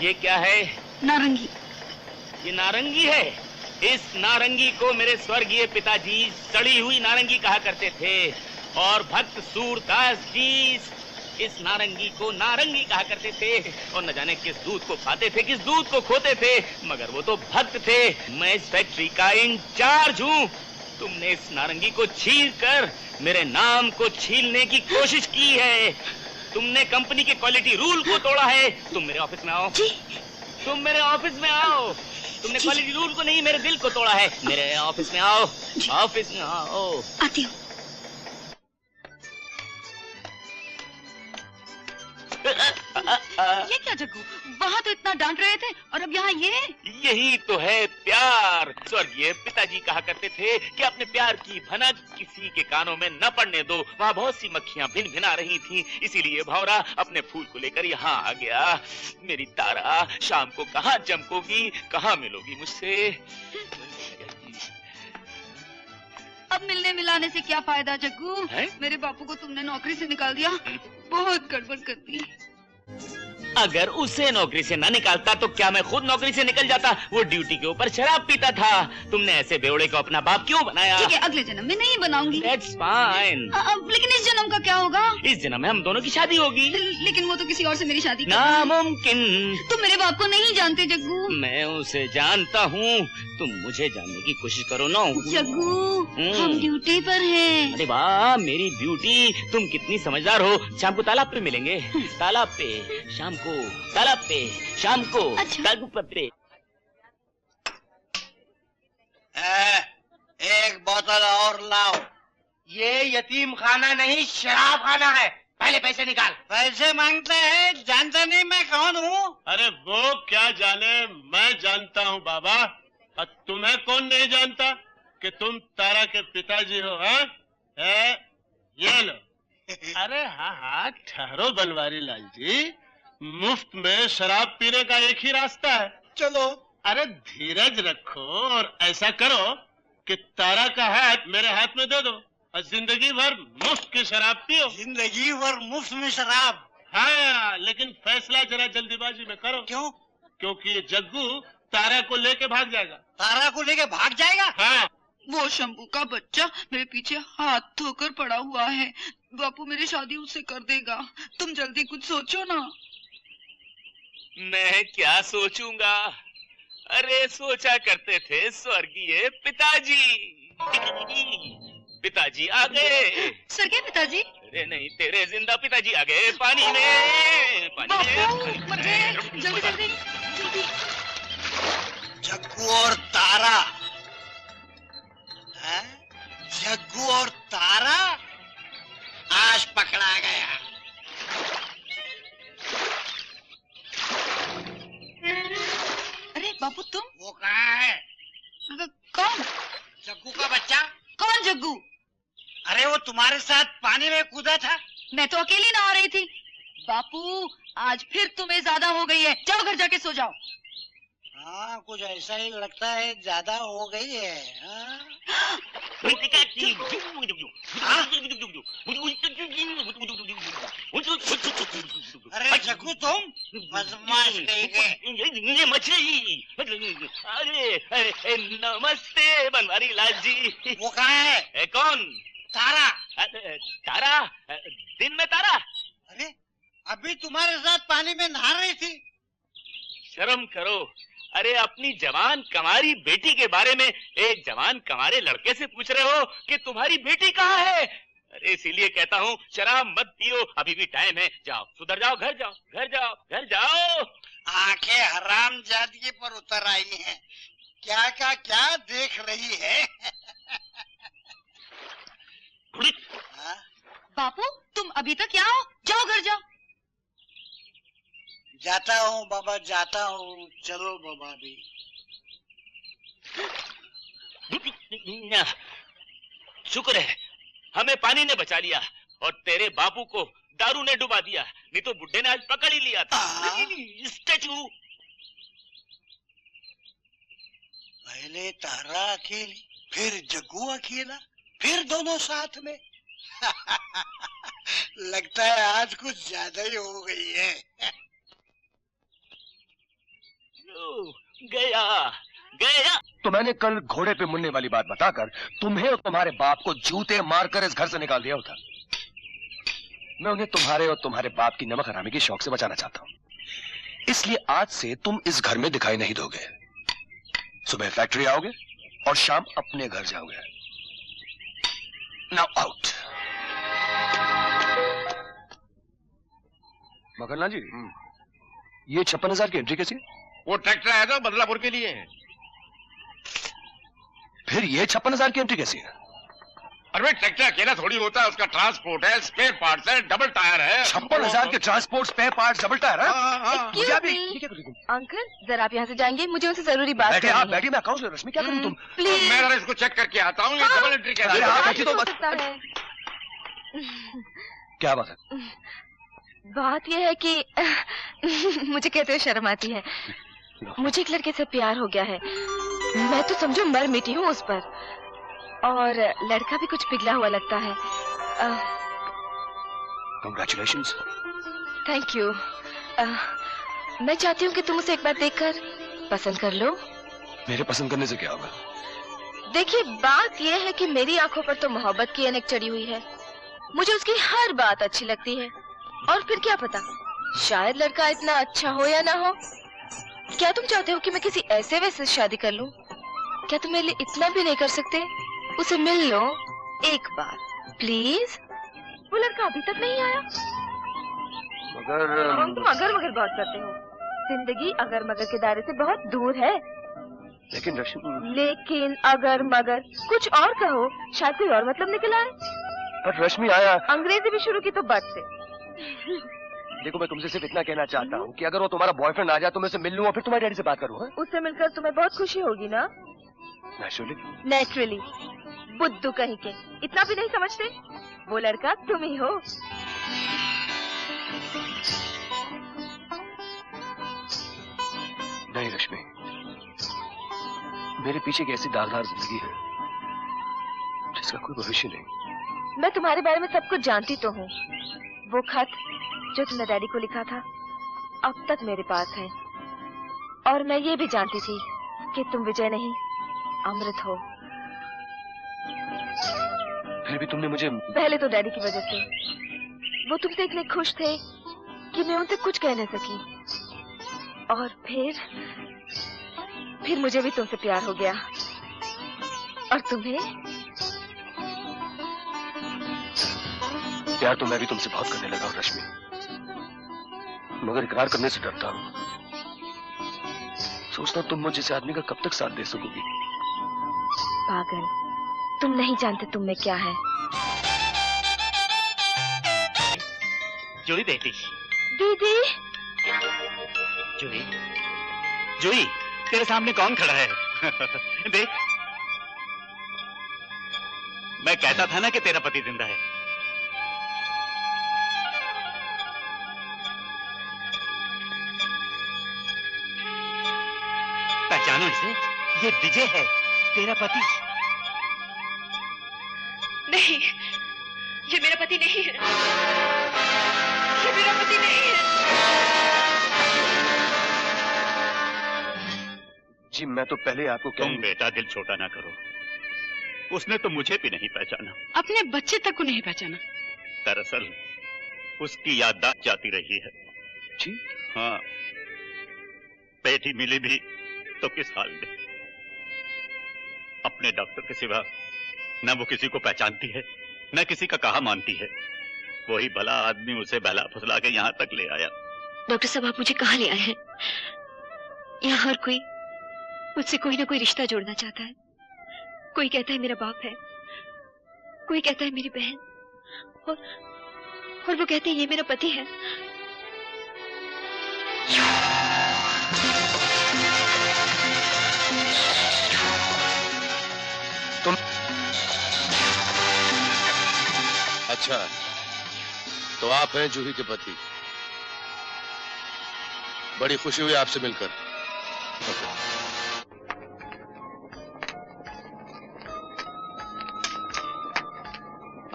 ये क्या है? नारंगी। ये नारंगी है? इस नारंगी को मेरे स्वर्गीय पिताजी सड़ी हुई नारंगी कहा करते थे और भक्त सूरदास जी इस नारंगी को नारंगी कहा करते थे और न जाने किस दूध को खाते थे, किस दूध को खोते थे, मगर वो तो भक्त थे। मैं इस फैक्ट्री का इंचार्ज हूँ। तुमने इस नारंगी को छील कर मेरे नाम को छीलने की कोशिश की है। तुमने कंपनी के क्वालिटी रूल को तोड़ा है। तुम मेरे ऑफिस में आओ जी। तुम मेरे ऑफिस में आओ। तुमने क्वालिटी रूल को नहीं, मेरे दिल को तोड़ा है। मेरे ऑफिस में आओ, ऑफिस में आओ। आती हूँ। ये क्या जग्गू, वहाँ तो इतना डांट रहे थे और अब यहाँ ये? यही तो है प्यार। स्वर्गीय पिताजी कहा करते थे कि अपने प्यार की भनक किसी के कानों में न पड़ने दो। वहाँ बहुत सी मक्खियाँ भिन भिना रही थीं, इसीलिए भौरा अपने फूल को लेकर यहाँ आ गया। मेरी तारा, शाम को कहाँ चमकोगी, कहाँ मिलोगी मुझसे? अब मिलने मिलाने से क्या फायदा जग्गू? मेरे बापू को तुमने नौकरी से निकाल दिया। बहुत गड़बड़ कर दी। अगर उसे नौकरी से ना निकालता तो क्या मैं खुद नौकरी से निकल जाता? वो ड्यूटी के ऊपर शराब पीता था। तुमने ऐसे बेवड़े को अपना बाप क्यों बनाया? ठीक है, अगले जन्म में नहीं बनाऊंगी। That's fine। लेकिन इस जन्म का क्या होगा? इस जन्म में हम दोनों की शादी होगी। लेकिन वो तो किसी और से मेरी शादी नामुमकिन। तुम मेरे बाप को नहीं जानते जग्गू। मैं उसे जानता हूँ। तुम मुझे जानने की कोशिश करो ना जग्गू। हम ड्यूटी पर हैं। अरे वाह, मेरी ड्यूटी। तुम कितनी समझदार हो। शाम को तालाब पे मिलेंगे। तालाब पे शाम को, तालाब पे शाम को। अच्छा। तालाब पे। एक बोतल और लाओ। ये यतीम खाना नहीं, शराब खाना है। पहले पैसे निकाल। पैसे मांगते हैं, जानता नहीं मैं कौन हूँ? अरे वो क्या जाने, मैं जानता हूँ बाबा। और तुम्हें कौन नहीं जानता कि तुम तारा के पिताजी हो? है ये लो। अरे हाँ हाँ, ठहरो बनवारी लाल जी, मुफ्त में शराब पीने का एक ही रास्ता है। चलो। अरे धीरज रखो और ऐसा करो कि तारा का हाथ मेरे हाथ में दे दो और जिंदगी भर मुफ्त की शराब पियो। जिंदगी भर मुफ्त में शराब? हाँ, लेकिन फैसला जरा जल्दीबाजी में करो। क्यों? क्योंकि ये जग्गू तारा को लेके भाग जाएगा। तारा को लेके भाग जाएगा? हाँ। वो शंभू का बच्चा मेरे पीछे हाथ धोकर पड़ा हुआ है। बापू मेरी शादी उससे कर देगा। तुम जल्दी कुछ सोचो ना। मैं क्या सोचूंगा? अरे सोचा करते थे स्वर्गीय पिताजी। पिताजी आ गए। सर क्या पिताजी? अरे नहीं, तेरे जिंदा पिताजी आ गए। पानी में, पानी में। मर गए। जल्दी जल्दी जल्दी। जग्गू और तारा। जग्गू और तारा आज पकड़ा गया। अरे बापू तुम? वो कहाँ है? कौन? जग्गू का बच्चा। कौन जग्गू? अरे वो तुम्हारे साथ पानी में कूदा था। मैं तो अकेली नहा रही थी। बापू आज फिर तुम्हें ज्यादा हो गई है। जाओ घर जाके सो जाओ। हाँ, कुछ ऐसा ही लगता है, ज्यादा हो गई है। हाँ? अरे जग्गू तुम बदमाश कहीं के। ये मछली। अरे नमस्ते बनवारी लाल जी। वो कहाँ है? कौन? तारा। तारा? दिन में तारा? अरे अभी तुम्हारे साथ पानी में नहा रही थी। शर्म करो। अरे अपनी जवान कमारी बेटी के बारे में एक जवान कमारे लड़के से पूछ रहे हो कि तुम्हारी बेटी कहाँ है? अरे इसीलिए कहता हूँ शराब मत पियो, अभी भी टाइम है। जाओ, सुधर जाओ, घर जाओ, घर जाओ, घर जाओ। आंखें हराम जादगी पर उतर आई हैं। क्या का क्या देख रही है? बापू तुम अभी तक यहाँ हो? जाओ घर जाओ। जाता हूँ बाबा, जाता हूँ। चलो बाबा भी। शुक्र है हमें पानी ने बचा लिया और तेरे बापू को दारू ने डुबा दिया, नहीं तो बुड्ढे ने आज पकड़ ही लिया था। स्टैचू। पहले तारा अकेली, फिर जग्गू अकेला, फिर दोनों साथ में। लगता है आज कुछ ज्यादा ही हो गई है। गया गया। तो मैंने कल घोड़े पे मुड़ने वाली बात बताकर तुम्हें और तुम्हारे बाप को जूते मारकर इस घर से निकाल दिया होता। मैं उन्हें तुम्हारे और तुम्हारे बाप की नमक हरामी के शौक से बचाना चाहता हूं, इसलिए आज से तुम इस घर में दिखाई नहीं दोगे। सुबह फैक्ट्री आओगे और शाम अपने घर जाओगे। Now out. मकरलाल जी, ये 56,000 की एंट्री कैसी है? वो ट्रैक्टर आया था बदलापुर के लिए। फिर ये 56,000 की एंट्री कैसी है? अरे भाई ट्रैक्टर अकेला थोड़ी होता है, उसका ट्रांसपोर्ट है, स्पेयर पार्ट्स है, डबल टायर है। 56,000 के transport, spare parts, double tyre है? अंकल जरा आप यहाँ से जाएंगे, मुझे उनसे जरूरी बात करनी है। आप बैठिए, मैं अकाउंट से रश्मि क्या करूँ तुम? प्लीज। मैं जरा इसको चेक करके आता हूँ। ये डबल एंट्री कैसे है? बैठिए तो बस। क्या बात है? बात यह है कि मुझे कहते हुए शर्म आती है। मुझे एक लड़के से प्यार हो गया है। मैं तो समझो मर मिटी हूँ उस पर, और लड़का भी कुछ पिघला हुआ लगता है। Congratulations. Thank you. मैं चाहती हूँ कि तुम उसे एक बार देखकर पसंद कर लो। मेरे पसंद करने से क्या होगा? देखिए बात यह है कि मेरी आंखों पर तो मोहब्बत की ऐनक चढ़ी हुई है। मुझे उसकी हर बात अच्छी लगती है, और फिर क्या पता शायद लड़का इतना अच्छा हो या ना हो। क्या तुम चाहते हो कि मैं किसी ऐसे वैसे शादी कर लूं? क्या तुम मेरे लिए इतना भी नहीं कर सकते? उसे मिल लो एक बार प्लीज। वो लड़का अभी तक नहीं आया। मगर तुम अगर मगर बात करते हो। जिंदगी अगर मगर के दायरे से बहुत दूर है। लेकिन रश्मि, लेकिन अगर मगर कुछ और कहो, शायद कोई और मतलब निकल आए। पर रश्मि आया। अंग्रेजी भी शुरू की तो बट से। देखो मैं तुमसे सिर्फ इतना कहना चाहता हूँ कि अगर वो तुम्हारा बॉयफ्रेंड आ जाए तो मैं उसे मिल लूँ और फिर तुम्हारे डैडी से बात करूँ। उससे मिलकर तुम्हें बहुत खुशी होगी ना? नेचुरली। बुद्धू कहीं के, इतना भी नहीं समझते? वो लड़का तुम ही हो। नहीं रश्मि, मेरे पीछे की ऐसी दागदार जिंदगी है जिसका कोई भविष्य नहीं। मैं तुम्हारे बारे में सब कुछ जानती तो हूँ। वो खत जो तुमने डैडी को लिखा था अब तक मेरे पास है, और मैं ये भी जानती थी कि तुम विजय नहीं अमृत हो। फिर भी तुमने मुझे। पहले तो डैडी की वजह से। वो तुमसे इतने खुश थे कि मैं उनसे कुछ कह न सकी, और फिर मुझे भी तुमसे प्यार हो गया। और तुम्हें? प्यार तो मैं भी तुमसे बहुत करने लगा हूँ रश्मि, मगर इकरार करने से डरता हूँ। सोचता हूँ तुम मुझे जैसे आदमी का कब तक साथ दे सकोगी। पागल, तुम नहीं जानते तुम में क्या है। जूही बेटी। दीदी। जूही, जूही, तेरे सामने कौन खड़ा है? देख, मैं कहता था ना कि तेरा पति जिंदा है। पहचानो इसे, ये विजय है, तेरा पति। नहीं, ये मेरा पति नहीं है। ये मेरा पति नहीं है। जी मैं तो पहले आपको तुम बेटा दिल छोटा ना करो। उसने तो मुझे भी नहीं पहचाना। अपने बच्चे तक को नहीं पहचाना। दरअसल उसकी याददाश्त जाती रही है। जी हाँ, बेटी मिली भी तो किस हाल में। अपने डॉक्टर के सिवा न वो किसी को पहचानती है, न किसी का कहा मानती है। वही भला आदमी उसे बहला फुसला के यहाँ तक ले आया। डॉक्टर साहब आप मुझे कहाँ ले आए हैं? यहाँ हर कोई मुझसे कोई ना कोई रिश्ता जोड़ना चाहता है। कोई कहता है मेरा बाप है, कोई कहता है मेरी बहन, और वो कहते हैं ये मेरा पति है। तुम अच्छा, तो आप हैं जूही के पति। बड़ी खुशी हुई आपसे मिलकर।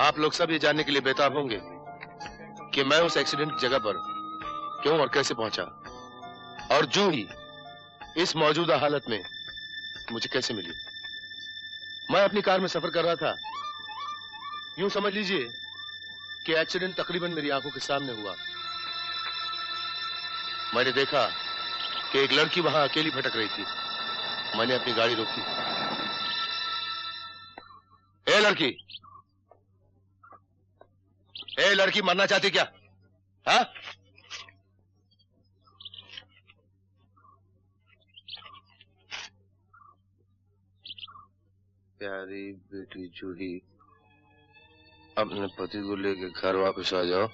आप लोग सब ये जानने के लिए बेताब होंगे कि मैं उस एक्सीडेंट की जगह पर क्यों और कैसे पहुंचा, और जूही इस मौजूदा हालत में मुझे कैसे मिली? मैं अपनी कार में सफर कर रहा था। यूं समझ लीजिए कि एक्सीडेंट तकरीबन मेरी आंखों के सामने हुआ। मैंने देखा कि एक लड़की वहां अकेली भटक रही थी। मैंने अपनी गाड़ी रोकी। ए लड़की, ए लड़की, मरना चाहती क्या? हाँ? प्यारी बेटी जूही, अपने पति को लेकर घर वापस आ जाओ।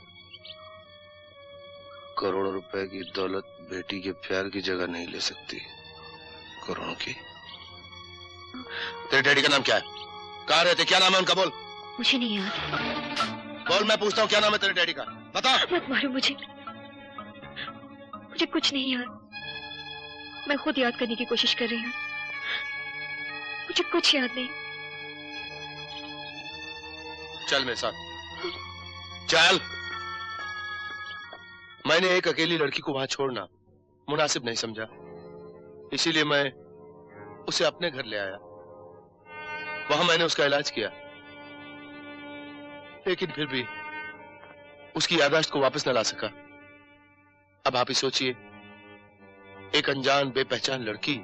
करोड़ों रुपए की दौलत बेटी के प्यार की जगह नहीं ले सकती, करोड़ों की। तेरे डैडी का नाम क्या है? कहाँ रहते? क्या नाम है उनका? बोल। मुझे नहीं याद। बोल, मैं पूछता हूँ, क्या नाम है तेरे डैडी का? बता। मत मारो मुझे कुछ नहीं याद। मैं खुद याद करने की कोशिश कर रही हूँ। मुझे कुछ याद नहीं। चल मेरे साथ, चल। मैंने एक अकेली लड़की को वहां छोड़ना मुनासिब नहीं समझा, इसीलिए मैं उसे अपने घर ले आया। वहां मैंने उसका इलाज किया, लेकिन फिर भी उसकी याददाश्त को वापस न ला सका। अब आप ही सोचिए, एक अनजान बेपहचान लड़की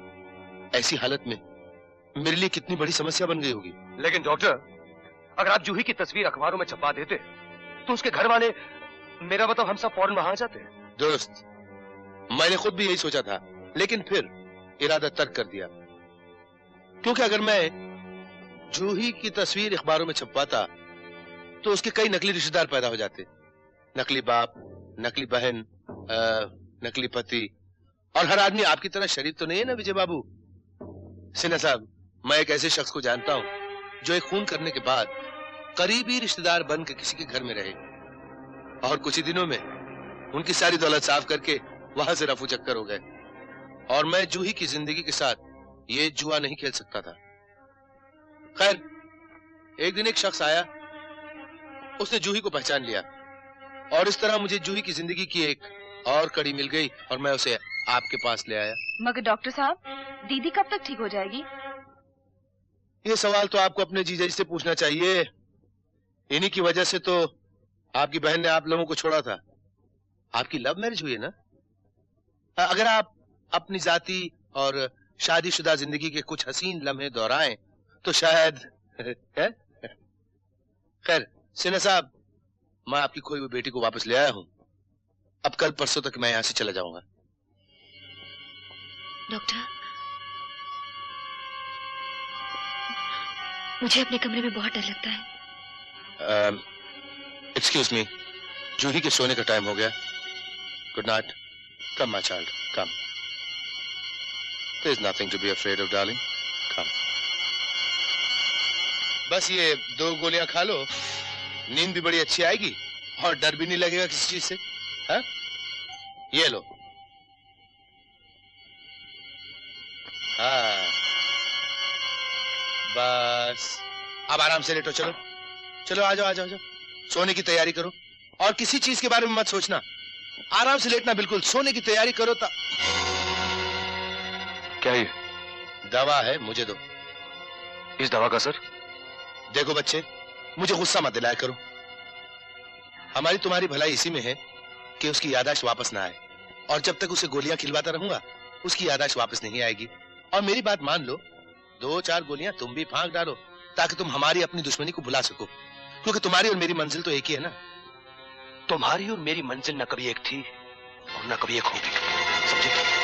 ऐसी हालत में मेरे लिए कितनी बड़ी समस्या बन गई होगी। लेकिन डॉक्टर, अगर आप जूही की तस्वीर अखबारों में छपवा देते तो उसके घर वाले, मेरा मतलब हम सब फौरन वहां आ जाते। दोस्त, मैंने खुद भी यही सोचा था, लेकिन फिर इरादा तर्क कर दिया, क्योंकि अगर मैं जूही की तस्वीर अखबारों में छपवाता तो उसके कई नकली रिश्तेदार पैदा हो जाते। नकली बाप, नकली बहन, नकली पति। और हर आदमी आपकी तरह शरीफ तो नहीं है ना विजय बाबू। सिन्हा साहब, मैं एक ऐसे शख्स को जानता हूं जो एक खून करने के बाद करीबी रिश्तेदार बन के किसी के घर में रहे और कुछ ही दिनों में उनकी सारी दौलत साफ करके वहां से रफू चक्कर हो गए। और मैं जूही की जिंदगी के साथ ये जुआ नहीं खेल सकता था। खैर, एक दिन एक शख्स आया, उसने जूही को पहचान लिया और इस तरह मुझे जूही की जिंदगी की एक और कड़ी मिल गई और मैं उसे आपके पास ले आया। मगर डॉक्टर साहब, दीदी कब तक ठीक हो जाएगी? ये सवाल तो आपको अपने जीजा जी से पूछना चाहिए। इन्हीं की वजह से तो आपकी बहन ने आप लोगों को छोड़ा था। आपकी लव मैरिज हुई है ना? अगर आप अपनी जाती और शादीशुदा जिंदगी के कुछ हसीन लम्हे दोहराएं तो शायद खैर सिन्हा साहब, मैं आपकी खोई हुई बेटी को वापस ले आया हूं। अब कल परसों तक मैं यहां से चला जाऊंगा। डॉक्टर, मुझे अपने कमरे में बहुत डर लगता है। एक्सक्यूज मी, जूही के सोने का टाइम हो गया। Good night. Come my child, come. There is nothing to be afraid of, darling. Come. बस ये 2 गोलियां खा लो, नींद भी बड़ी अच्छी आएगी और डर भी नहीं लगेगा किसी चीज से। हाँ? ये लो। हाँ, बस अब आराम से लेटो। चलो चलो, आ जाओ आ जाओ आ जाओ। सोने की तैयारी करो और किसी चीज के बारे में मत सोचना। आराम से लेटना, बिल्कुल सोने की तैयारी करो। क्या ये दवा है, मुझे दो। इस दवा का सर? देखो बच्चे, मुझे गुस्सा मत दिलाया करो। हमारी तुम्हारी भलाई इसी में है कि उसकी याददाश्त वापस ना आए, और जब तक उसे गोलियां खिलवाता रहूंगा उसकी याददाश्त वापस नहीं आएगी। और मेरी बात मान लो, 2-4 गोलियां तुम भी फांक डालो ताकि तुम हमारी अपनी दुश्मनी को भुला सको, क्योंकि तुम्हारी और मेरी मंजिल तो एक ही है ना। तुम्हारी और मेरी मंजिल न कभी एक थी और न कभी एक होगी, समझे?